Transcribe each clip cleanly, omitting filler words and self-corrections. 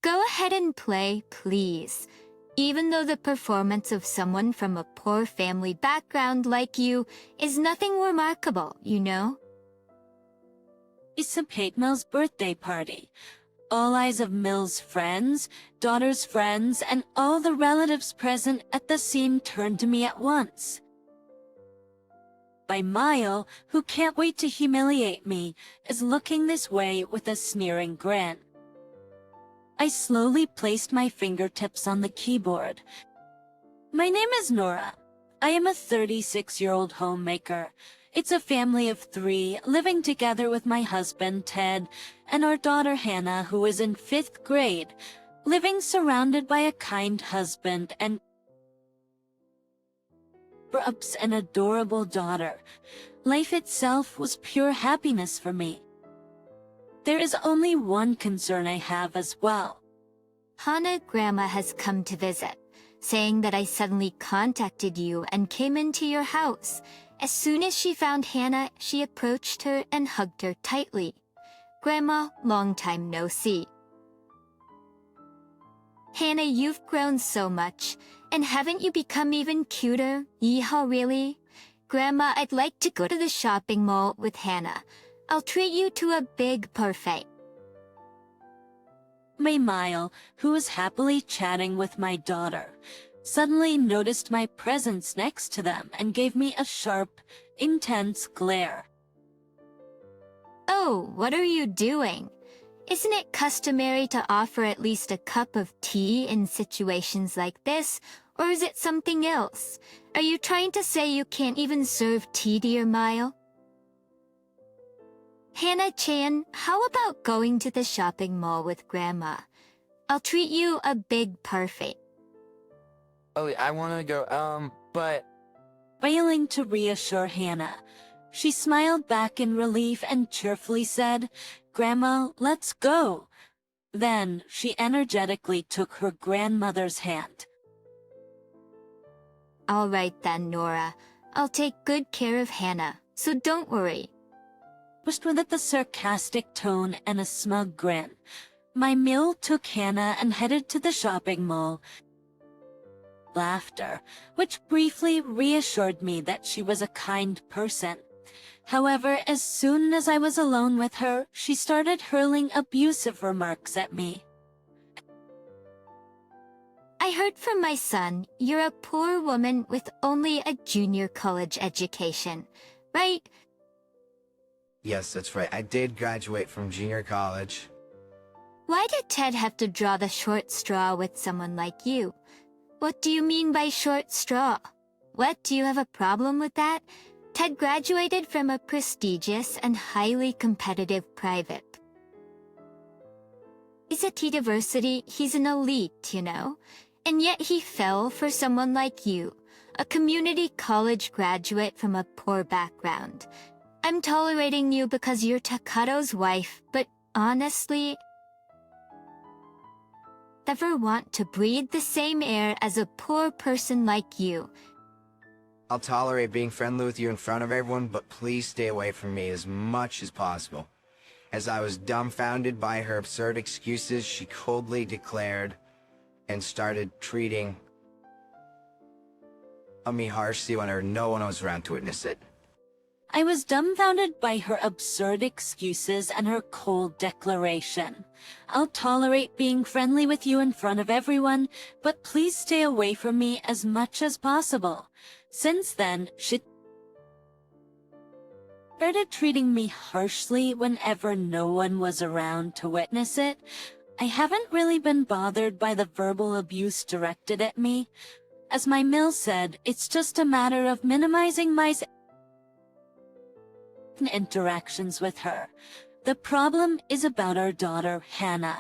Go ahead and play, please. Even though the performance of someone from a poor family background like you is nothing remarkable, you know? It's Mill's birthday party. All eyes of Mill's friends, daughter's friends, and all the relatives present at the scene turned to me at once. By Mile, who can't wait to humiliate me, is looking this way with a sneering grin. I slowly placed my fingertips on the keyboard. My name is Nora. I am a 36-year-old homemaker. It's a family of 3, living together with my husband, Ted, and our daughter, Hannah, who is in 5th grade, living surrounded by a kind husband and perhaps an adorable daughter. Life itself was pure happiness for me. There is only one concern I have as well. Hannah Grandma has come to visit, saying that I suddenly contacted you and came into your house. As soon as she found Hannah, she approached her and hugged her tightly. Grandma, long time no see. Hannah, you've grown so much, and haven't you become even cuter? Yeehaw, really? Grandma, I'd like to go to the shopping mall with Hannah. I'll treat you to a big parfait. My Mile, who was happily chatting with my daughter, suddenly noticed my presence next to them and gave me a sharp, intense glare. Oh, what are you doing? Isn't it customary to offer at least a cup of tea in situations like this, or is it something else? Are you trying to say you can't even serve tea to your Mile? Hannah-chan, how about going to the shopping mall with Grandma? I'll treat you a big parfait. Oh, I want to go, but... Failing to reassure Hannah, she smiled back in relief and cheerfully said, "Grandma, let's go." Then, she energetically took her grandmother's hand. All right then, Nora. I'll take good care of Hannah, so don't worry. Pushed with a sarcastic tone and a smug grin, my Mill took Hannah and headed to the shopping mall. Laughter, which briefly reassured me that she was a kind person. However, as soon as I was alone with her, she started hurling abusive remarks at me. I heard from my son, you're a poor woman with only a junior college education, right? Yes, that's right. I did graduate from junior college. Why did Ted have to draw the short straw with someone like you? What do you mean by short straw? What, do you have a problem with that? Ted graduated from a prestigious and highly competitive private. He's at university, he's an elite, you know? And yet he fell for someone like you, a community college graduate from a poor background. I'm tolerating you because you're Takato's wife, but honestly, never want to breathe the same air as a poor person like you. I'll tolerate being friendly with you in front of everyone, but please stay away from me as much as possible. As I was dumbfounded by her absurd excuses, she coldly declared and started treating me harshly when no one was around to witness it. I was dumbfounded by her absurd excuses and her cold declaration. I'll tolerate being friendly with you in front of everyone, but please stay away from me as much as possible. Since then, she started treating me harshly whenever no one was around to witness it. I haven't really been bothered by the verbal abuse directed at me. As my Mill said, it's just a matter of minimizing my interactions with her. The problem is about our daughter, Hannah.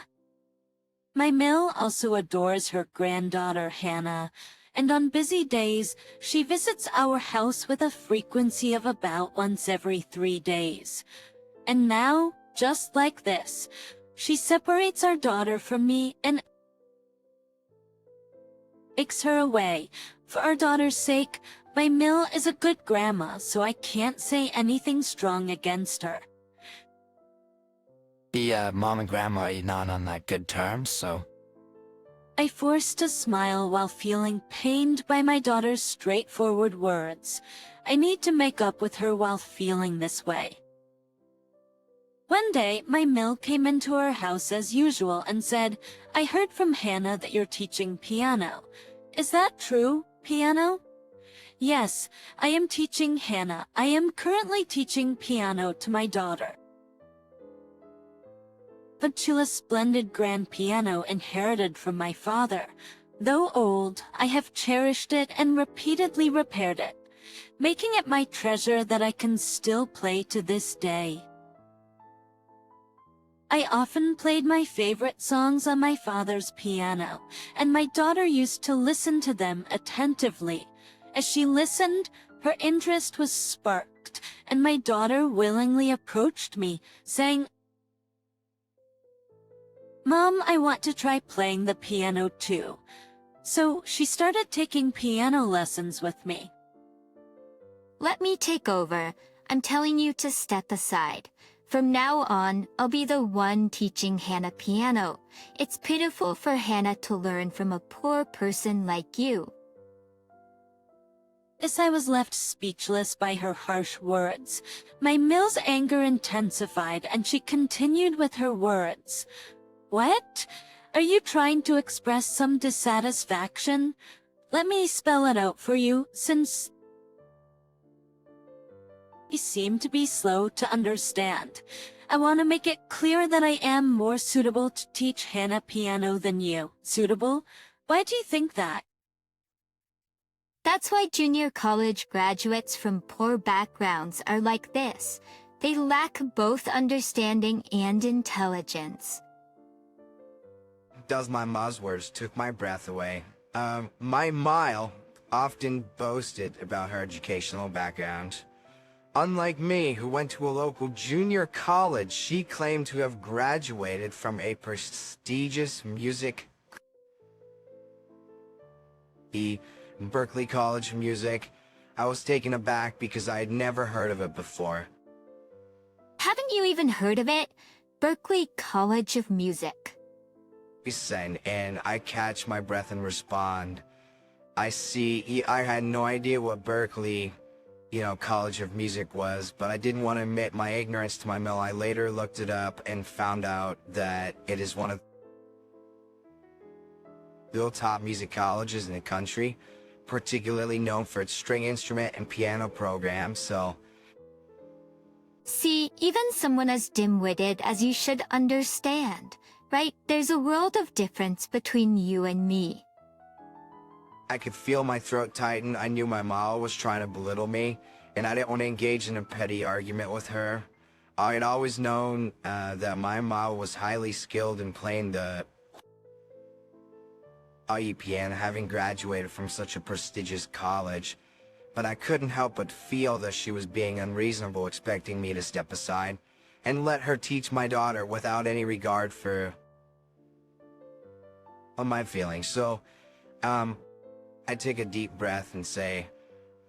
My Mill also adores her granddaughter, Hannah, and on busy days, she visits our house with a frequency of about once every 3 days. And now, just like this, she separates our daughter from me and takes her away. For our daughter's sake, my Mill is a good grandma, so I can't say anything strong against her. Mom and Grandma are not on that good terms, so I forced a smile while feeling pained by my daughter's straightforward words. I need to make up with her while feeling this way. One day, my mill came into our house as usual and said, "I heard from Hannah that you're teaching piano. Is that true, piano?" "Yes, I am teaching Hannah. I am currently teaching piano to my daughter." Vengeful's splendid grand piano inherited from my father. Though old, I have cherished it and repeatedly repaired it, making it my treasure that I can still play to this day. I often played my favorite songs on my father's piano, and my daughter used to listen to them attentively. As she listened, her interest was sparked, and my daughter willingly approached me, saying, "Mom, I want to try playing the piano too." So she started taking piano lessons with me. Let me take over. I'm telling you to step aside. From now on, I'll be the one teaching Hannah piano. It's pitiful for Hannah to learn from a poor person like you. As I was left speechless by her harsh words, my mill's anger intensified and she continued with her words. "What? Are you trying to express some dissatisfaction? Let me spell it out for you, since..." He seemed to be slow to understand. "I want to make it clear that I am more suitable to teach Hannah piano than you." "Suitable? Why do you think that?" That's why junior college graduates from poor backgrounds are like this. They lack both understanding and intelligence. Does my ma's words took my breath away. My Mile often boasted about her educational background. Unlike me, who went to a local junior college, she claimed to have graduated from a prestigious music... the Berklee College of Music. I was taken aback because I had never heard of it before. Haven't you even heard of it? Berklee College of Music. And I catch my breath and respond. I had no idea what Berklee, College of Music was, but I didn't want to admit my ignorance to my mill. I later looked it up and found out that it is one of the top music colleges in the country, particularly known for its string instrument and piano programs, so... See, even someone as dim-witted as you should understand, right? There's a world of difference between you and me. I could feel my throat tighten. I knew my mom was trying to belittle me, and I didn't want to engage in a petty argument with her. I had always known that my mom was highly skilled in playing the piano, having graduated from such a prestigious college, but I couldn't help but feel that she was being unreasonable, expecting me to step aside and let her teach my daughter without any regard for my feelings. So, I take a deep breath and say,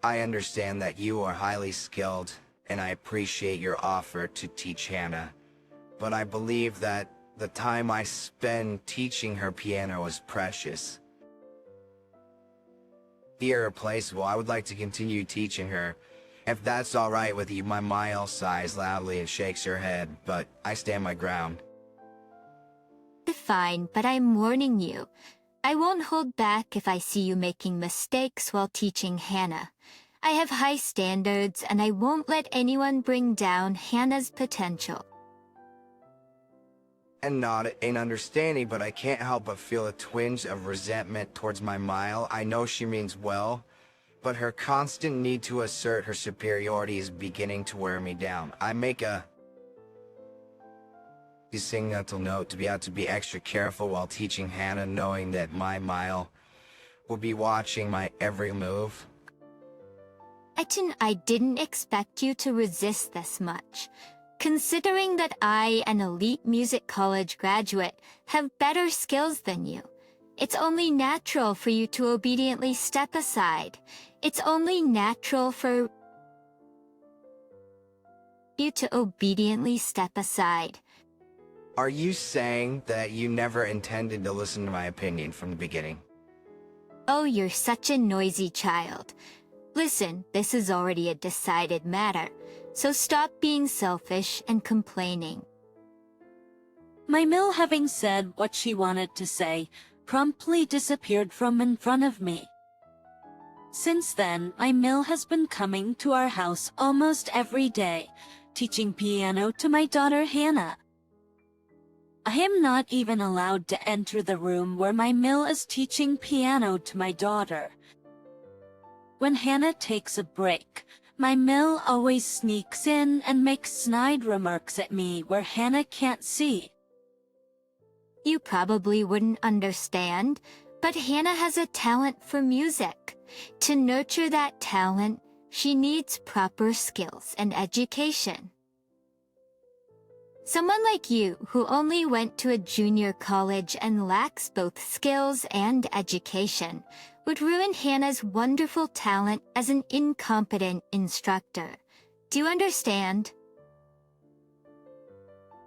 "I understand that you are highly skilled, and I appreciate your offer to teach Hannah, but I believe that the time I spend teaching her piano is precious. Irreplaceable. I would like to continue teaching her. If that's all right with you." My Mile sighs loudly and shakes her head, but I stand my ground. Fine, but I'm warning you. I won't hold back if I see you making mistakes while teaching Hannah. I have high standards, and I won't let anyone bring down Hannah's potential. And nod in understanding, but I can't help but feel a twinge of resentment towards my Mile. I know she means well, but her constant need to assert her superiority is beginning to wear me down. I make a single note to be extra careful while teaching Hannah, knowing that my Mile will be watching my every move. I didn't expect you to resist this much. Considering that I, an elite music college graduate, have better skills than you, it's only natural for you to obediently step aside. It's only natural for you to obediently step aside. Are you saying that you never intended to listen to my opinion from the beginning? Oh, you're such a noisy child. Listen, this is already a decided matter, so stop being selfish and complaining. My mill, having said what she wanted to say, promptly disappeared from in front of me. Since then, my mill has been coming to our house almost every day, teaching piano to my daughter Hannah. I am not even allowed to enter the room where my mill is teaching piano to my daughter. When Hannah takes a break, my mill always sneaks in and makes snide remarks at me where Hannah can't see. You probably wouldn't understand, but Hannah has a talent for music. To nurture that talent, she needs proper skills and education. Someone like you, who only went to a junior college and lacks both skills and education, would ruin Hannah's wonderful talent as an incompetent instructor. Do you understand?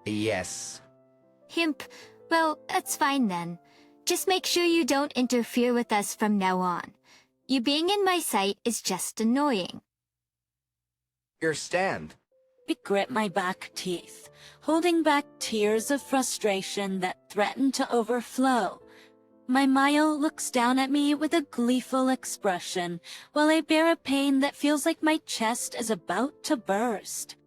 Yes. Himp, well, that's fine then. Just make sure you don't interfere with us from now on. You being in my sight is just annoying. Your stand. I grit my back teeth, holding back tears of frustration that threaten to overflow. My Mile looks down at me with a gleeful expression, while I bear a pain that feels like my chest is about to burst.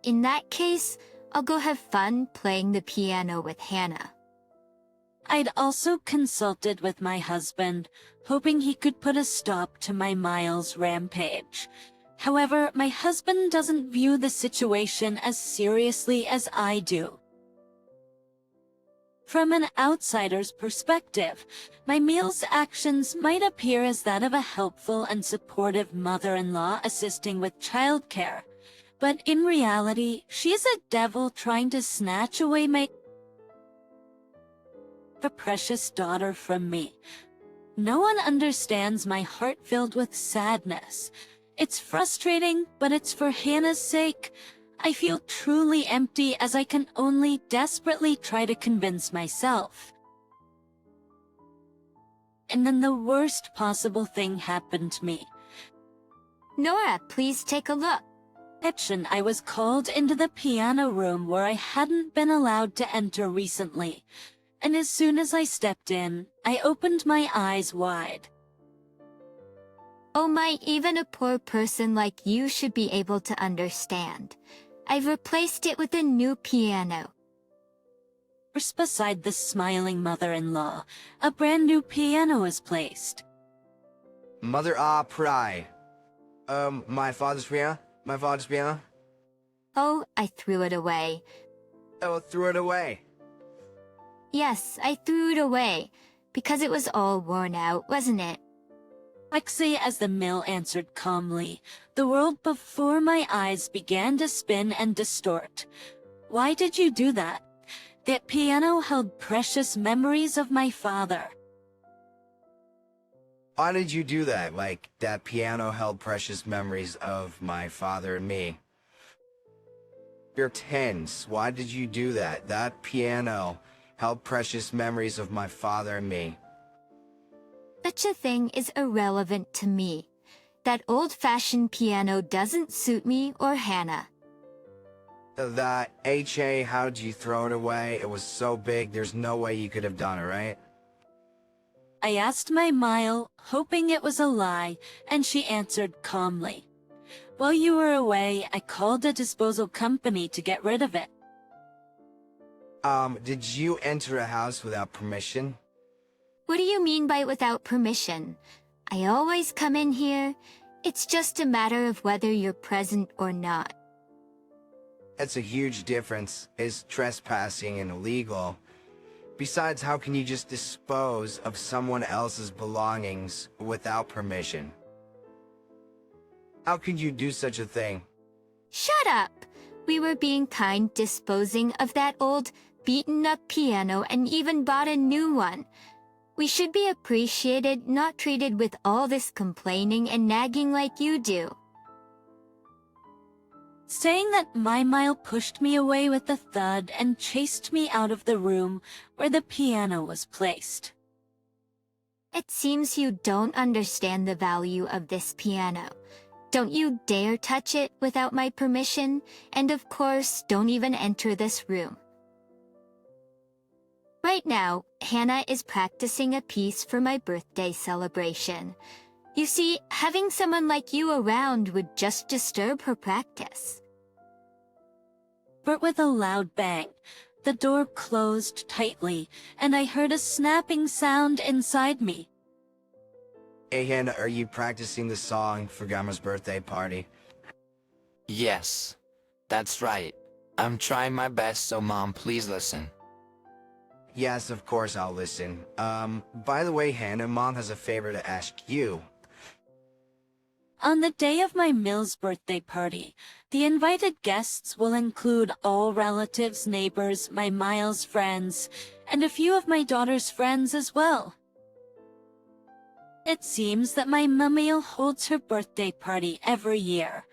In that case, I'll go have fun playing the piano with Hannah. I'd also consulted with my husband, hoping he could put a stop to my Miles rampage. However, my husband doesn't view the situation as seriously as I do. From an outsider's perspective, my Mile's actions might appear as that of a helpful and supportive mother-in-law assisting with childcare, but in reality, she's a devil trying to snatch away my precious daughter from me. No one understands my heart filled with sadness. It's frustrating, but it's for Hannah's sake. I feel truly empty as I can only desperately try to convince myself. And then the worst possible thing happened to me. Nora, please take a look. And I was called into the piano room where I hadn't been allowed to enter recently. And as soon as I stepped in, I opened my eyes wide. Oh my, even a poor person like you should be able to understand. I've replaced it with a new piano. Just beside the smiling mother-in-law, a brand new piano is placed. Mother pry. My father's piano? My father's piano? Oh, I threw it away. Oh, threw it away. Yes, I threw it away, because it was all worn out, wasn't it? Lexi, as the mill answered calmly, the world before my eyes began to spin and distort. Why did you do that? That piano held precious memories of my father. Why did you do that? Like, that piano held precious memories of my father and me. You're tense. Why did you do that? That piano held precious memories of my father and me. Such a thing is irrelevant to me. That old-fashioned piano doesn't suit me or Hannah. That HA, how'd you throw it away? It was so big, there's no way you could have done it, right? I asked my Mile, hoping it was a lie, and she answered calmly. While you were away, I called a disposal company to get rid of it. Did you enter a house without permission? What do you mean by without permission? I always come in here. It's just a matter of whether you're present or not. That's a huge difference. Is trespassing and illegal? Besides, how can you just dispose of someone else's belongings without permission? How could you do such a thing? Shut up! We were being kind disposing of that old, beaten-up piano and even bought a new one. We should be appreciated, not treated with all this complaining and nagging like you do. saying that my Mile pushed me away with a thud and chased me out of the room where the piano was placed. It seems you don't understand the value of this piano. Don't you dare touch it without my permission, and of course, don't even enter this room. Right now, Hannah is practicing a piece for my birthday celebration. You see, having someone like you around would just disturb her practice. But with a loud bang, the door closed tightly, and I heard a snapping sound inside me. Hey Hannah, are you practicing the song for Grandma's birthday party? Yes, that's right. I'm trying my best, so Mom, please listen. Yes, of course I'll listen. By the way, Hannah, Mom has a favor to ask you. On the day of my Mill's birthday party, the invited guests will include all relatives, neighbors, my Miles friends, and a few of my daughter's friends as well. It seems that my Mummy holds her birthday party every year.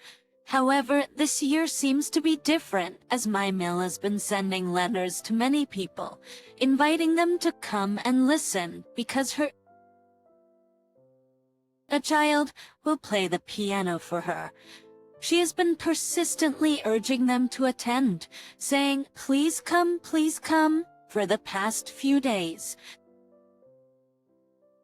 However, this year seems to be different, as my Mill has been sending letters to many people, inviting them to come and listen because a child will play the piano for her. She has been persistently urging them to attend, saying, please come, for the past few days.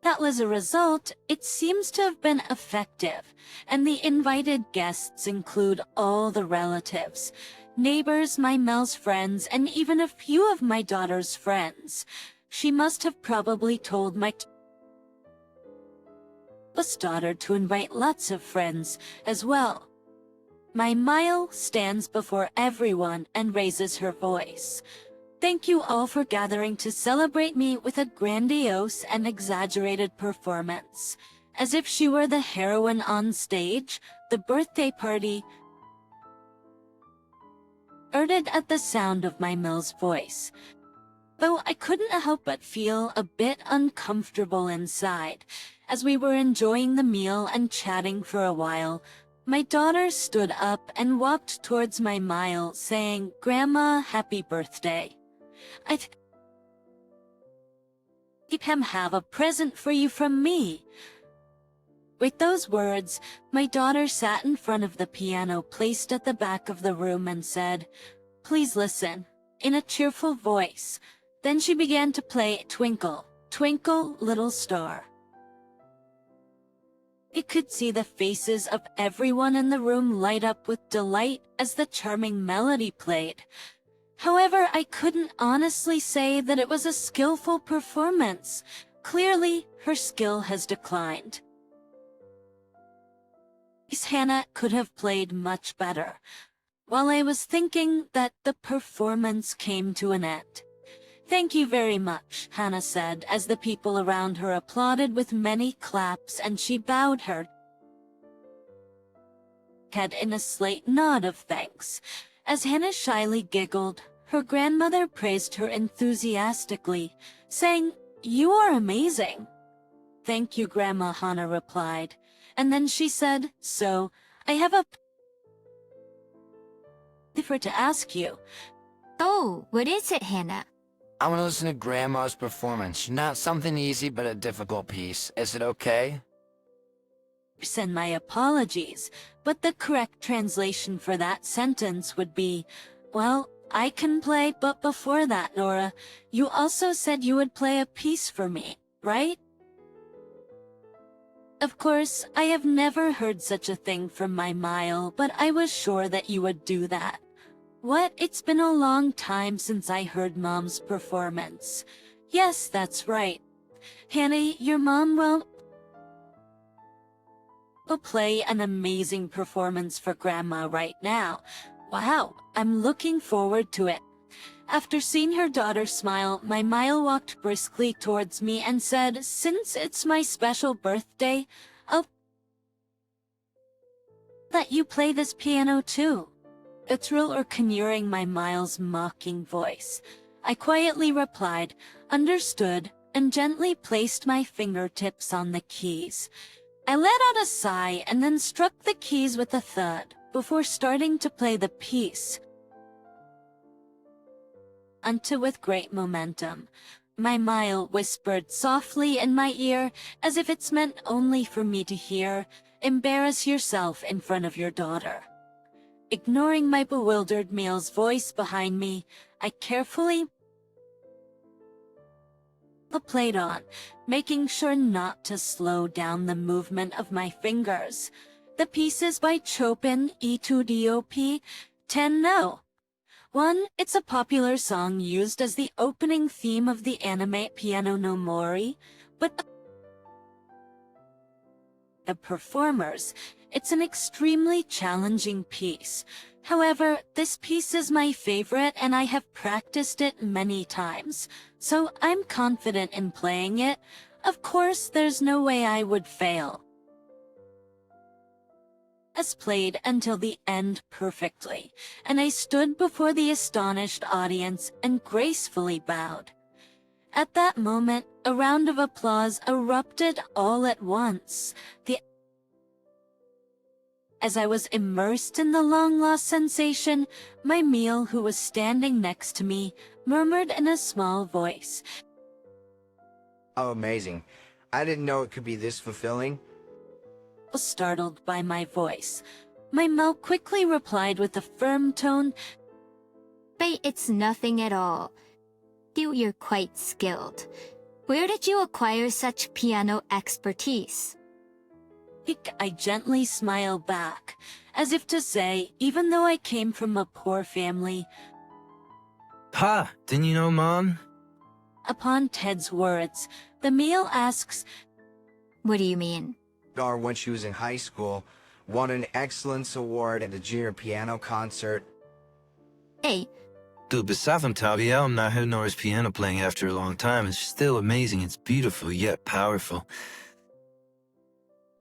As a result, it seems to have been effective, and the invited guests include all the relatives, neighbors, my Mel's friends, and even a few of my daughter's friends. She must have probably told my daughter to invite lots of friends as well. My Mile stands before everyone and raises her voice. Thank you all for gathering to celebrate me with a grandiose and exaggerated performance. As if she were the heroine on stage, the birthday party started at the sound of my Mill's voice. Though I couldn't help but feel a bit uncomfortable inside. As we were enjoying the meal and chatting for a while, my daughter stood up and walked towards my Mile, saying, "Grandma, happy birthday. I think him have a present for you from me." With those words, my daughter sat in front of the piano placed at the back of the room and said, "Please listen," in a cheerful voice. Then she began to play Twinkle, Twinkle, Little Star. I could see the faces of everyone in the room light up with delight as the charming melody played. However, I couldn't honestly say that it was a skillful performance. Clearly, her skill has declined. Hannah could have played much better. While I was thinking that, the performance came to an end. "Thank you very much," Hannah said, as the people around her applauded with many claps, and she bowed her head in a slight nod of thanks. As Hannah shyly giggled, her grandmother praised her enthusiastically, saying, "You are amazing." "Thank you, Grandma," Hannah replied. And then she said, "So, I have a favor to ask you." Oh, what is it, Hannah? I want to listen to Grandma's performance. Not something easy, but a difficult piece. Is it okay? Send my apologies, but the correct translation for that sentence would be, "Well, I can play, but before that, Nora, you also said you would play a piece for me, right?" Of course, I have never heard such a thing from my Mile, but I was sure that you would do that. What? It's been a long time since I heard Mom's performance. Yes, that's right. Hannah, your mom will play an amazing performance for Grandma right now. Wow, I'm looking forward to it. After seeing her daughter smile, my Mile walked briskly towards me and said, "Since it's my special birthday, I'll let you play this piano too." A thrill or conjuring my Mile's mocking voice. I quietly replied, "Understood," and gently placed my fingertips on the keys. I let out a sigh and then struck the keys with a thud. before starting to play the piece. Until with great momentum, my Mile whispered softly in my ear, as if it's meant only for me to hear, "Embarrass yourself in front of your daughter." Ignoring my bewildered Mile's voice behind me, I carefully played on, making sure not to slow down the movement of my fingers. The piece is by Chopin E2DOP 10 No. 1. It's a popular song used as the opening theme of the anime Piano no Mori, but the performers, it's an extremely challenging piece. However, this piece is my favorite and I have practiced it many times, so I'm confident in playing it. Of course, there's no way I would fail. As played until the end perfectly, and I stood before the astonished audience and gracefully bowed. At that moment, a round of applause erupted all at once. As I was immersed in the long-lost sensation, my Mile, who was standing next to me, murmured in a small voice, Oh, amazing. I didn't know it could be this fulfilling. startled by my voice. My Mile quickly replied with a firm tone, But it's nothing at all. You're quite skilled. Where did you acquire such piano expertise? I gently smiled back, as if to say, even though I came from a poor family. Ha! Didn't you know, Mom? Upon Ted's words, the Mile asks, What do you mean? Or when she was in high school, won an excellence award at a junior piano concert. Hey, Du besagt om Tabiel om not heard Nora's piano playing after a long time. It's still amazing. It's beautiful, yet powerful.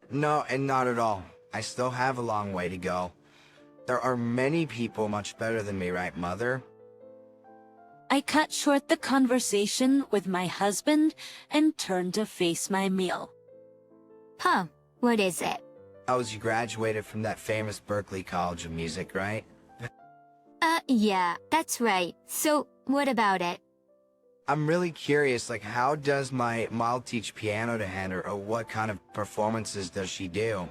No, and not at all. I still have a long way to go. There are many people much better than me, right, Mother? I cut short the conversation with my husband and turned to face my Mile. Huh, what is it? You graduated from that famous Berklee College of Music, right? Yeah, that's right. So, what about it? I'm really curious, like, how does my Mile teach piano to Hannah, or what kind of performances does she do?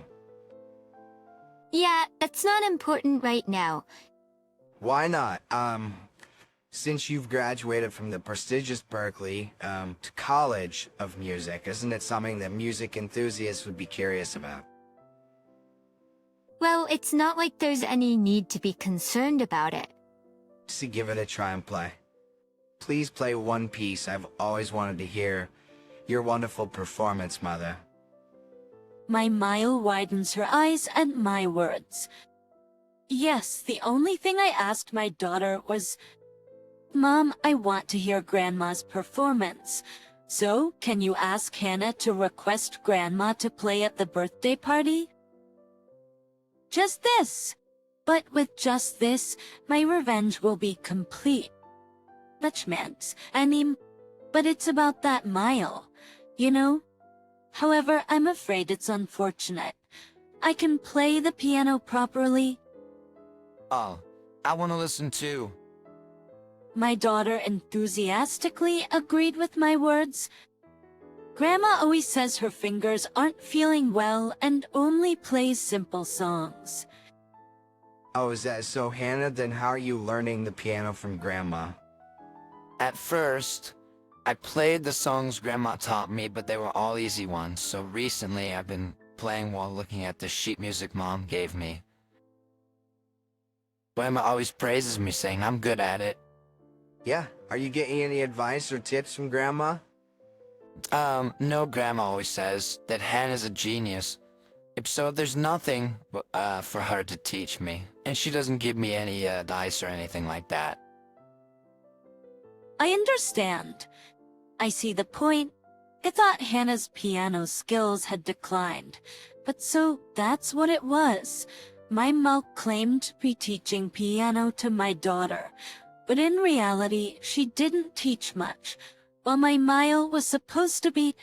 Yeah, that's not important right now. Why not? Since you've graduated from the prestigious Berklee, to College of Music, isn't it something that music enthusiasts would be curious about? Well, it's not like there's any need to be concerned about it. To give it a try and play. Please play one piece I've always wanted to hear. Your wonderful performance, Mother. My Mile widens her eyes at my words. Yes, the only thing I asked my daughter was, Mom, I want to hear Grandma's performance. So, can you ask Hannah to request Grandma to play at the birthday party? Just this. But with just this, my revenge will be complete. Much meant. I mean, but it's about that Mile, you know? However, I'm afraid it's unfortunate. I can play the piano properly. Oh, I want to listen too. My daughter enthusiastically agreed with my words. Grandma always says her fingers aren't feeling well and only plays simple songs. Oh, is that so, Hannah? Then how are you learning the piano from Grandma? At first, I played the songs Grandma taught me, but they were all easy ones, so recently I've been playing while looking at the sheet music Mom gave me. Grandma always praises me, saying I'm good at it. Yeah, are you getting any advice or tips from Grandma? No, Grandma always says that Hannah's a genius. So there's nothing for her to teach me, and she doesn't give me any advice or anything like that. I understand. I see the point. I thought Hannah's piano skills had declined, but so that's what it was. My mom claimed to be teaching piano to my daughter, but in reality, she didn't teach much, while my Mile was supposed to be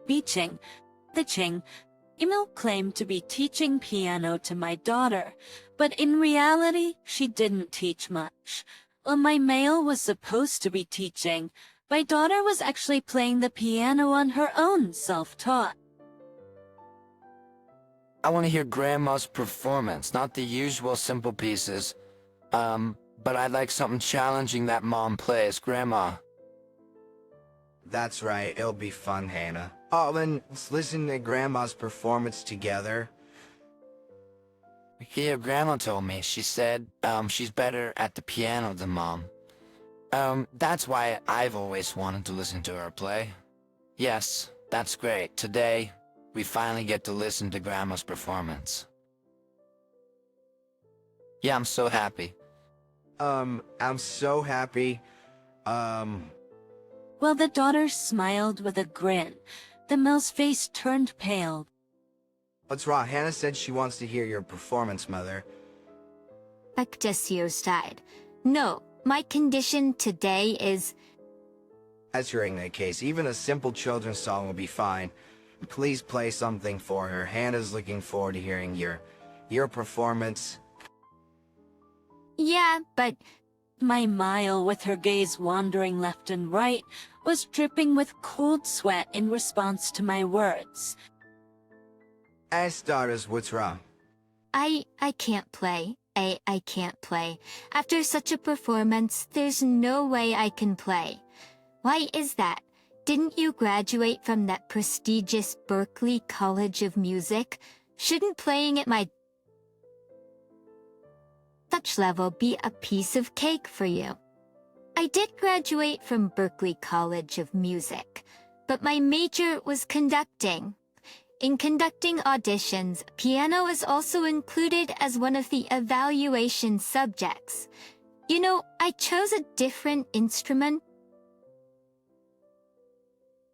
teaching. Emil claimed to be teaching piano to my daughter, but in reality, she didn't teach much. While my male was supposed to be teaching, my daughter was actually playing the piano on her own, self-taught. I want to hear Grandma's performance, not the usual simple pieces. But I'd like something challenging that Mom plays, Grandma. That's right, it'll be fun, Hannah. Oh, then let's listen to Grandma's performance together. Yeah, Grandma told me. She said, she's better at the piano than Mom. That's why I've always wanted to listen to her play. Yes, that's great. Today, we finally get to listen to Grandma's performance. Yeah, I'm so happy. I'm so happy. While the daughter smiled with a grin, the Mill's face turned pale. What's wrong? Hannah said she wants to hear your performance, Mother. Vengeful died. No, my condition today is... That's your ignorant case. Even a simple children's song will be fine. Please play something for her. Hannah's looking forward to hearing your performance. Yeah, but... My Mile, with her gaze wandering left and right, was dripping with cold sweat in response to my words. Daughters, what's wrong? I can't play. I can't play. After such a performance, there's no way I can play. Why is that? Didn't you graduate from that prestigious Berklee College of Music? Shouldn't playing at my touch level be a piece of cake for you? I did graduate from Berklee College of Music, but my major was conducting. In conducting auditions, piano is also included as one of the evaluation subjects. You know, I chose a different instrument.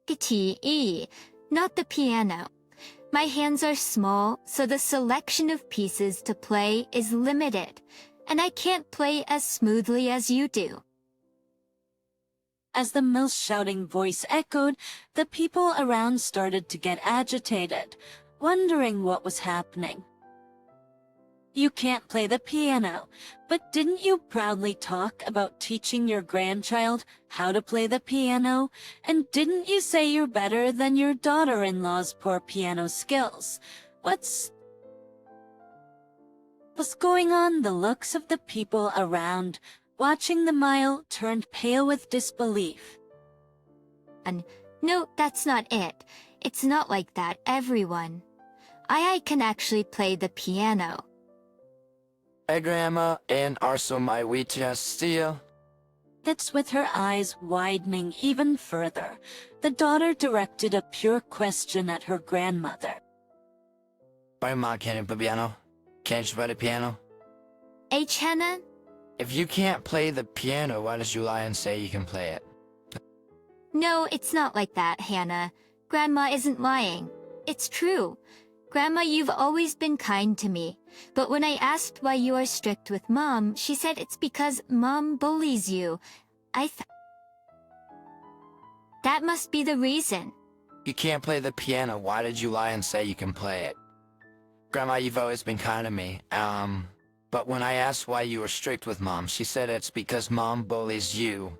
Guitar, not the piano. My hands are small, so the selection of pieces to play is limited, and I can't play as smoothly as you do. As the Mill's shouting voice echoed, the people around started to get agitated, wondering what was happening. You can't play the piano, but didn't you proudly talk about teaching your grandchild how to play the piano? And didn't you say you're better than your daughter-in-law's poor piano skills? What's going on? The looks of the people around watching the Mile turned pale with disbelief. And no, that's not it. It's not like that, everyone. I can actually play the piano. Hey, Grandma, and also my wheelchair still. That's with her eyes widening even further. The daughter directed a pure question at her grandmother. Grandma, can you play piano? Can't you play the piano? Hannah? If you can't play the piano, why does you lie and say you can play it? No, it's not like that, Hannah. Grandma isn't lying. It's true. Grandma, you've always been kind to me. But when I asked why you are strict with Mom, she said it's because Mom bullies you. That must be the reason. You can't play the piano, why did you lie and say you can play it? Grandma, you've always been kind to me. But when I asked why you were strict with Mom, she said it's because Mom bullies you.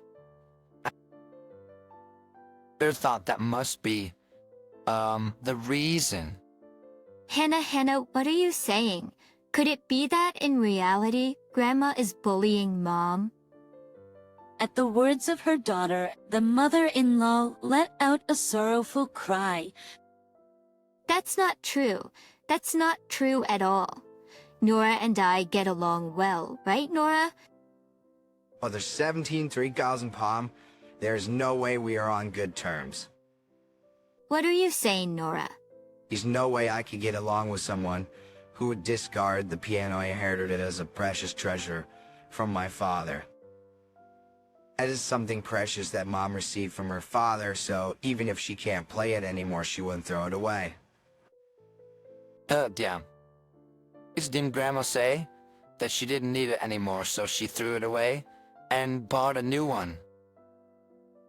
I thought that must be, the reason. Hannah, what are you saying? Could it be that in reality, Grandma is bullying Mom? At the words of her daughter, the mother-in-law let out a sorrowful cry. That's not true. That's not true at all. Nora and I get along well, right, Nora? Well, there's 17,000 Palm. There's no way we are on good terms. What are you saying, Nora? There's no way I could get along with someone who would discard the piano I inherited as a precious treasure from my father. That is something precious that Mom received from her father, so even if she can't play it anymore, she wouldn't throw it away. Damn. Didn't Grandma say that she didn't need it anymore, so she threw it away and bought a new one?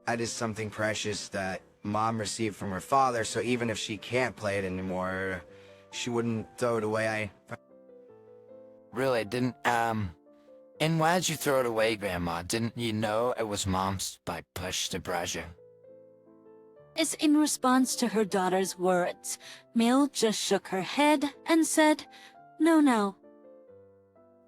That is something precious that Mom received from her father, so even if she can't play it anymore, she wouldn't throw it away. Really didn't, and why'd you throw it away, Grandma? Didn't you know it was Mom's by push to pressure? As in response to her daughter's words, Mel just shook her head and said, "No, no."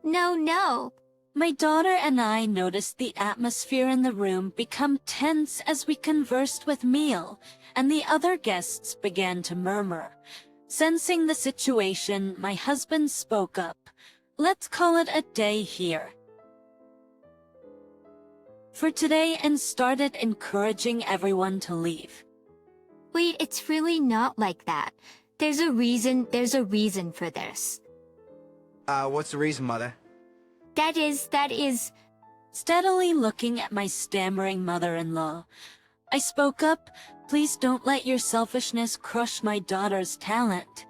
No, no. My daughter and I noticed the atmosphere in the room become tense as we conversed with Mel, and the other guests began to murmur. Sensing the situation, my husband spoke up. "Let's call it a day here for today," and started encouraging everyone to leave. Wait, it's really not like that. There's a reason for this. What's the reason, Mother? That is... Steadily looking at my stammering mother-in-law, I spoke up, "Please don't let your selfishness crush my daughter's talent."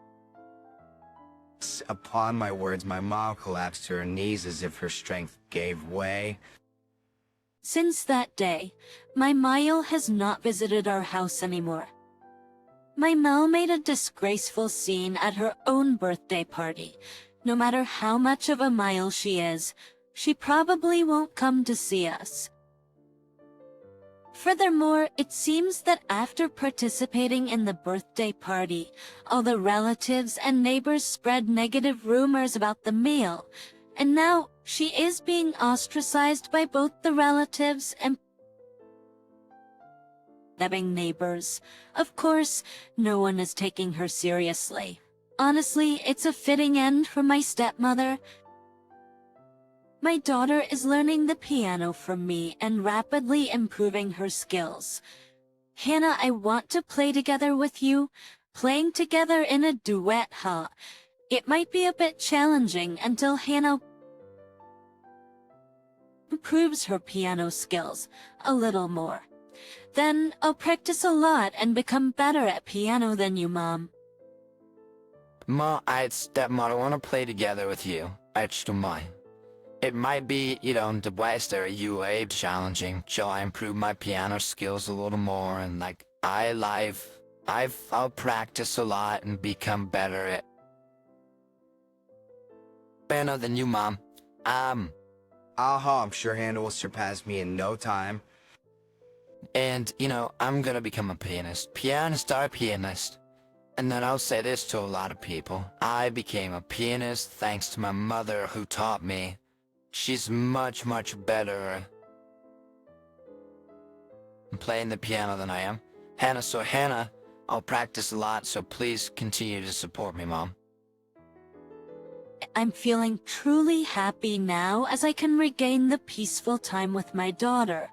Upon my words, my mom collapsed to her knees as if her strength gave way. Since that day, my Mile has not visited our house anymore. My Mel made a disgraceful scene at her own birthday party. No matter how much of a Mile she is, she probably won't come to see us. Furthermore, it seems that after participating in the birthday party, all the relatives and neighbors spread negative rumors about the meal, and now she is being ostracized by both the relatives and neighbors. Of course, no one is taking her seriously. Honestly, it's a fitting end for my stepmother. My daughter is learning the piano from me and rapidly improving her skills. "Hannah, I want to play together with you. Playing together in a duet, huh? It might be a bit challenging until Hannah improves her piano skills a little more. Then I'll practice a lot and become better at piano than you, Mom." Ma, stepmom, I want to play together with you. It might be, the Western UA challenging, till I improve my piano skills a little more, and I'll practice a lot and become better at better than you, Mom. I'm sure Hannah will surpass me in no time. And, I'm gonna become a pianist. Pianist. And then I'll say this to a lot of people. I became a pianist thanks to my mother who taught me. She's much, much better at playing the piano than I am. Hannah, I'll practice a lot, so please continue to support me, Mom. I'm feeling truly happy now as I can regain the peaceful time with my daughter.